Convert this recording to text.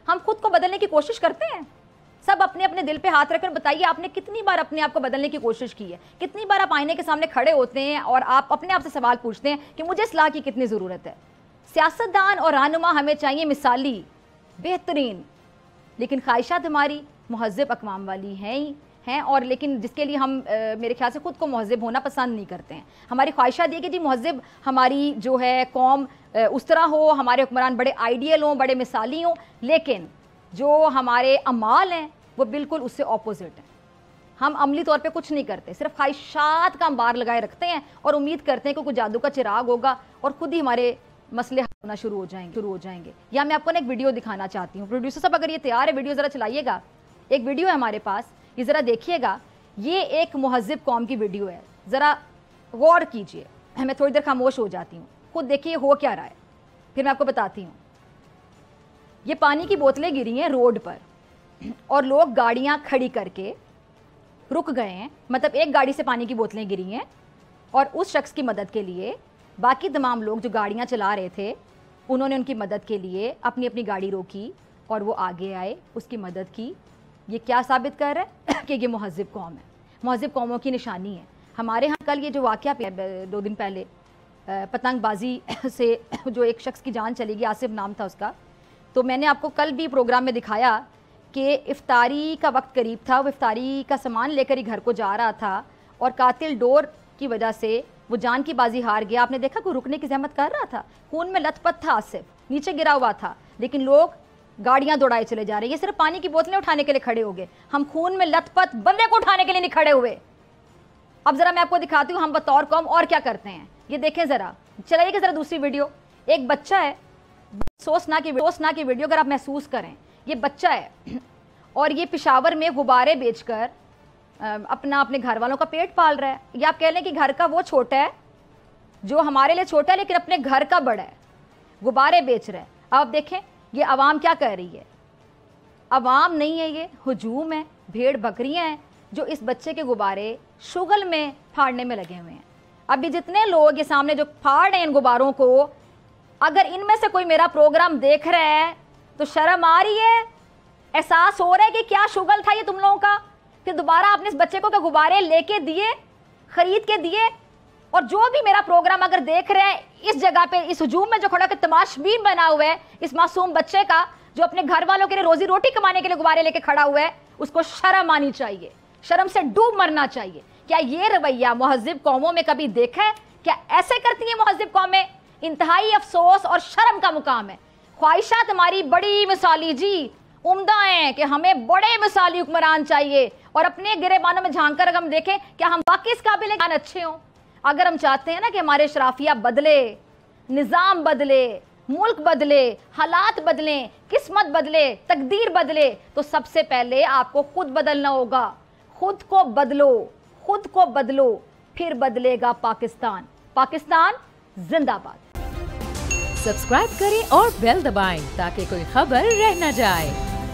हम खुद को बदलने की कोशिश करते हैं? सब अपने अपने दिल पे हाथ रखकर बताइए, आपने कितनी बार अपने आप को बदलने की कोशिश की है? कितनी बार आप आईने के सामने खड़े होते हैं और आप अपने आप से सवाल पूछते हैं कि मुझे इस्लाह की कितनी ज़रूरत है? सियासतदान और रहनुमा हमें चाहिए मिसाली, बेहतरीन, लेकिन ख्वाहिशात हमारी महज़्ज़ब अक़वाम वाली हैं और लेकिन जिसके लिए हम मेरे ख्याल से खुद को महज़्ज़ब होना पसंद नहीं करते हैं। हमारी ख्वाहिशात ये कि जी महज़्ज़ब हमारी जो है कौम उस तरह हो, हमारे हुक्मरान बड़े आइडियल हों, बड़े मिसाली हों, लेकिन जो हमारे अमाल हैं वो बिल्कुल उससे ऑपोजिट हैं। हम अमली तौर पे कुछ नहीं करते, सिर्फ ख्वाहिशात का अंबार लगाए रखते हैं और उम्मीद करते हैं कि कोई जादू का चिराग होगा और खुद ही हमारे मसले हल होना शुरू हो जाएंगे। या मैं आपको ना एक वीडियो दिखाना चाहती हूँ। प्रोड्यूसर साहब अगर ये तैयार है, वीडियो ज़रा चलाइएगा। एक वीडियो है हमारे पास, ये ज़रा देखिएगा। ये एक मुहज़्ज़ब कौम की वीडियो है, ज़रा गौर कीजिए। मैं थोड़ी देर खामोश हो जाती हूँ, खुद देखिए हो क्या रहा है, फिर मैं आपको बताती हूँ। ये पानी की बोतलें गिरी हैं रोड पर और लोग गाड़ियाँ खड़ी करके रुक गए हैं। मतलब एक गाड़ी से पानी की बोतलें गिरी हैं और उस शख्स की मदद के लिए बाकी तमाम लोग जो गाड़ियाँ चला रहे थे उन्होंने उनकी मदद के लिए अपनी अपनी गाड़ी रोकी और वो आगे आए, उसकी मदद की। ये क्या साबित कर रहा है कि ये मुहज़्ज़ब कौम है, मुहज़्ज़ब कौमों की निशानी है। हमारे यहाँ कल ये जो वाक़या 2 दिन पहले पतंगबाजी से जो एक शख्स की जान चली गई, आसिफ नाम था उसका, तो मैंने आपको कल भी प्रोग्राम में दिखाया कि इफ्तारी का वक्त करीब था, वो इफ्तारी का सामान लेकर ही घर को जा रहा था और कातिल डोर की वजह से वो जान की बाजी हार गया। आपने देखा कोई रुकने की जहमत कर रहा था, खून में लथपथ था, आसिफ नीचे गिरा हुआ था, लेकिन लोग गाड़ियां दौड़ाए चले जा रहे हैं। ये सिर्फ पानी की बोतलें उठाने के लिए खड़े हो गए, हम खून में लथपथ बंदे को उठाने के लिए नहीं खड़े हुए। अब जरा मैं आपको दिखाती हूँ हम बतौर कौम और क्या करते हैं। ये देखें जरा, चलाइएगा जरा दूसरी वीडियो। एक बच्चा है, सोचना की वीडियो अगर आप महसूस करें, ये बच्चा है और ये पेशावर में गुब्बारे बेचकर अपने घर वालों का पेट पाल रहा है। या आप कह लें कि घर का वो छोटा है जो हमारे लिए छोटा है लेकिन अपने घर का बड़ा है, गुब्बारे बेच रहा है। अब आप देखें ये आवाम क्या कर रही है। आवाम नहीं है, ये हुजूम है, भेड़ बकरियां हैं जो इस बच्चे के गुब्बारे शुगल में फाड़ने में लगे हुए हैं। अभी जितने लोग ये सामने जो फाड़ रहे हैं इन गुब्बारों को, अगर इनमें से कोई मेरा प्रोग्राम देख रहा है तो शर्म आ रही है, एहसास हो रहा है कि क्या शुगल था ये तुम लोगों का, फिर दोबारा आपने इस बच्चे को क्या गुब्बारे लेके दिए, खरीद के दिए। और जो भी मेरा प्रोग्राम अगर देख रहे हैं इस जगह पे, इस हुजूम में जो खड़ा होकर तमाशबीन बना हुआ है इस मासूम बच्चे का, जो अपने घर वालों के लिए रोजी रोटी कमाने के लिए गुब्बारे लेके खड़ा हुआ है, उसको शर्म आनी चाहिए, शर्म से डूब मरना चाहिए। क्या ये रवैया मुहज़्ज़ब कौमों में कभी देखा है? क्या ऐसे करती है मुहज़्ज़ब कौमें? इंतहाई अफसोस और शर्म का मुकाम है। ख्वाहिशात हमारी बड़ी मिसाली जी उम्दा हैं कि हमें बड़े मिसाली हुक्मरान चाहिए और अपने गिरेबानों में झांक कर हम देखें क्या हम वाकई इस काबिल हैं अच्छे हों। अगर हम चाहते हैं ना कि हमारे शराफिया बदले, निज़ाम बदले, मुल्क बदले, हालात बदलें, किस्मत बदले, तकदीर बदले, तो सबसे पहले आपको खुद बदलना होगा। खुद को बदलो, खुद को बदलो, फिर बदलेगा पाकिस्तान। पाकिस्तान जिंदाबाद। सब्सक्राइब करें और बेल दबाएं ताकि कोई खबर रह न जाए।